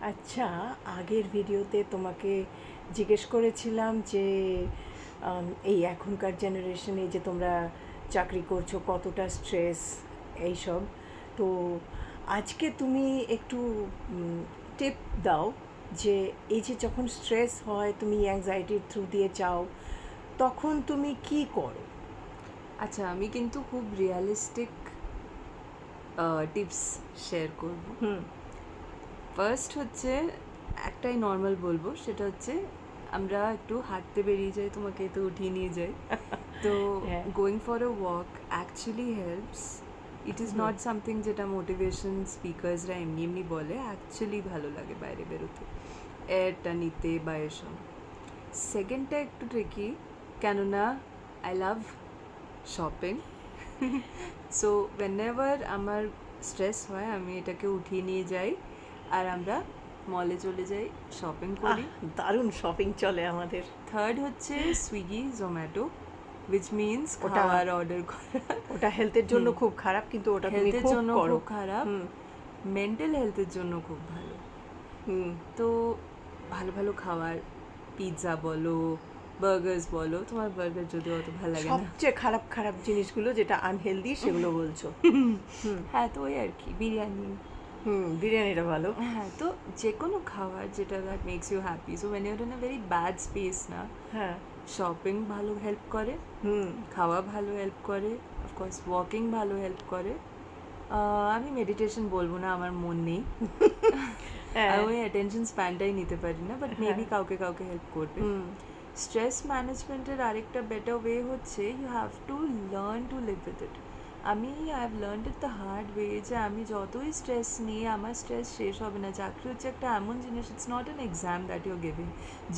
আচ্ছা, আগের ভিডিওতে তোমাকে জিজ্ঞেস করেছিলাম যে এই এখনকার জেনারেশনে যে তোমরা চাকরি করছো কতটা স্ট্রেস এইসব। তো আজকে তুমি একটু টিপ দাও যে এই যে যখন স্ট্রেস হয় তুমি অ্যাংজাইটির থ্রু দিয়ে যাও, তখন তুমি কি করো? আচ্ছা, আমি কিন্তু খুব রিয়ালিস্টিক টিপস শেয়ার করব। হুম। ফার্স্ট হচ্ছে, একটাই নর্মাল বলবো, সেটা হচ্ছে আমরা একটু হাঁটতে বেরিয়ে যাই, তোমাকে তো উঠিয়ে নিয়ে যাই। তো হ্যাঁ। Going for a walk actually helps. It is not something যেটা মোটিভেশন স্পিকার্সরা এমনি এমনি বলে, অ্যাকচুয়ালি ভালো লাগে বাইরে বেরোতে, এয়ারটা নিতে বা এসব। সেকেন্ডটা একটু ট্রিকি, কেননা আই লাভ শপিং। সো ওয়েনেভার আমার স্ট্রেস হয় আমি এটাকে উঠিয়ে নিয়ে যাই আর আমরা মলে চলে যাই, শপিং করি। দারুণ শপিং চলে আমাদের। থার্ড হচ্ছে সুইগি জোম্যাটো, উইচ মিনস ওটা খাওয়ার অর্ডার করা। ওটা হেলথের জন্য খুব খারাপ, কিন্তু ওটা তুমি হেলথের খুব জন্য করো। খুব খারাপ, হুম। মেন্টাল হেলথের জন্য খুব ভালো। হুম। তো ভালো ভালো খাবার, পিৎজা বলো, বার্গার্স বলো, তোমার বার্গার যদি অত ভালো লাগে না। সবচেয়ে খারাপ খারাপ জিনিসগুলো যেটা আনহেলদি সেগুলো বলছো। হ্যাঁ, তো ওই আর কি, বিরিয়ানি। বিরিয়ানিটা ভালো। হ্যাঁ, তো যে কোনো খাবার যেটা that makes you happy. So when you're in a very bad space না, হ্যাঁ। শপিং ভালো হেল্প করে, হুম। খাওয়া ভালো হেল্প করে, অফকোর্স ওয়াকিং ভালো হেল্প করে। আমি মেডিটেশন বলবো না, আমার মন নেই। হ্যাঁ। আমি ওই অ্যাটেনশন স্প্যানটাই নিতে পারি না, বাট হ্যাঁ। মেবি কাউকে কাউকে হেল্প করবে। হুম। স্ট্রেস ম্যানেজমেন্টের আরেকটা বেটার ওয়ে হচ্ছে you have to learn to live with it. I have learned it the hard way যে আমি যতই স্ট্রেস নিয়ে আমার স্ট্রেস শেষ হবে না। চাকরি হচ্ছে একটা এমন জিনিস, it's not an exam that your giving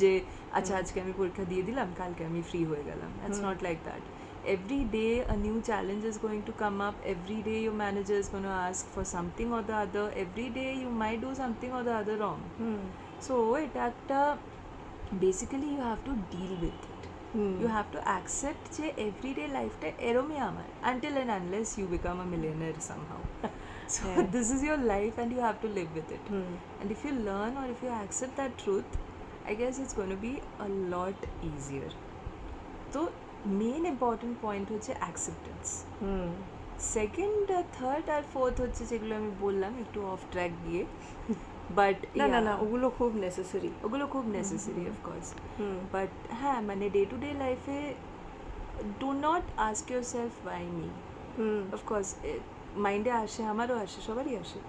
যে আচ্ছা আজকে আমি পরীক্ষা দিয়ে দিলাম, কালকে আমি ফ্রি হয়ে গেলাম। It's not like that. Every day a new challenge is going to come up. Every day your manager is going to ask for something or the other. Every day you might do something or the other wrong. So এটা একটা, basically you have to deal with it. You have to accept যে everyday লাইফটা এরমই আমার, until and unless you become a millionaire somehow. So this is your life and you have to live with it. And if you learn or if you accept that truth, I guess it's going to be a lot easier. তো main important point হচ্ছে acceptance. Second, third আর fourth হচ্ছে যেগুলো আমি বললাম একটু of track গিয়ে, but না না না, ওগুলো খুব নেসেসারি। ওগুলো খুব নেসেসারি অফকোর্স। বাট হ্যাঁ, মানে ডে টু ডে লাইফে do not ask your self Y me. Of course মাইন্ডে আসে, আমারও আসে, সবারই আসে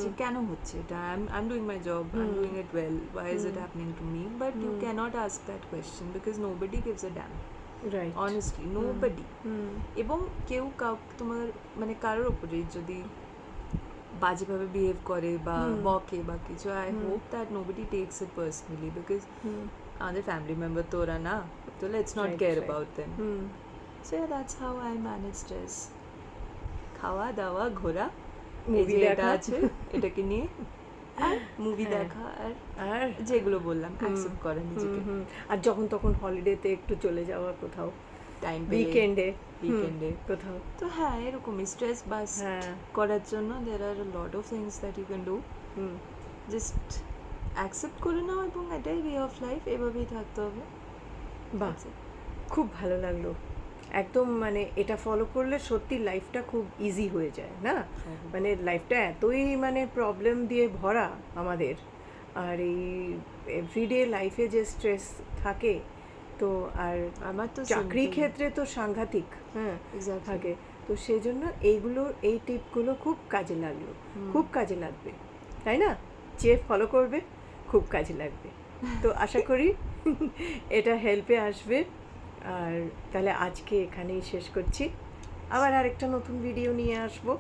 যে কেন হচ্ছে এটা, I am doing my job, I am doing it well, why is it happening to me? But you can't ask that question because nobody gives a damn, right. Honestly nobody. এবং কেউ তোমার মানে কারোর ওপরে যদি বাজেভাবে বিহেভ করে বা বকে বা কিছু, I hope that nobody tax it personally because আমাদের ফ্যামিলি মেম্বার তো ওরা না, তো let's not care about them. So that's how I manage stress. খাওয়া দাওয়া, ঘোরা, মুভি দেখা আছে এটাকে নিয়ে, আর মুভি দেখা, আর যেগুলো বললাম অ্যাকসেপ্ট করা নিজেকে। আর যখন তখন হলিডেতে একটু চলে যাওয়া কোথাও, টাইম উইকেন্ডে কোথাও। তো হ্যাঁ, এরকমই স্ট্রেস বাস করার জন্য দের আর lot of things that you can do. Just accept করে নাও এবং এটাই ওয়ে অফ লাইফ, এভাবেই থাকতে হবে। বাহ, খুব ভালো লাগলো। একদম মানে এটা ফলো করলে সত্যি লাইফটা খুব ইজি হয়ে যায় না? মানে লাইফটা এতই মানে প্রবলেম দিয়ে ভরা আমাদের, আর এই এভরিডে লাইফে যে স্ট্রেস থাকে, তো আর আমার তো চাকরি ক্ষেত্রে তো সাংঘাতিক থাকে। তো সেই জন্য এই টিপগুলো খুব কাজে লাগলো, খুব কাজে লাগবে, তাই না? যে ফলো করবে খুব কাজে লাগবে। তো আশা করি এটা হেল্পে আসবে। আর তাহলে আজকে এখানেই শেষ করছি, আবার আরেকটা নতুন ভিডিও নিয়ে আসবো।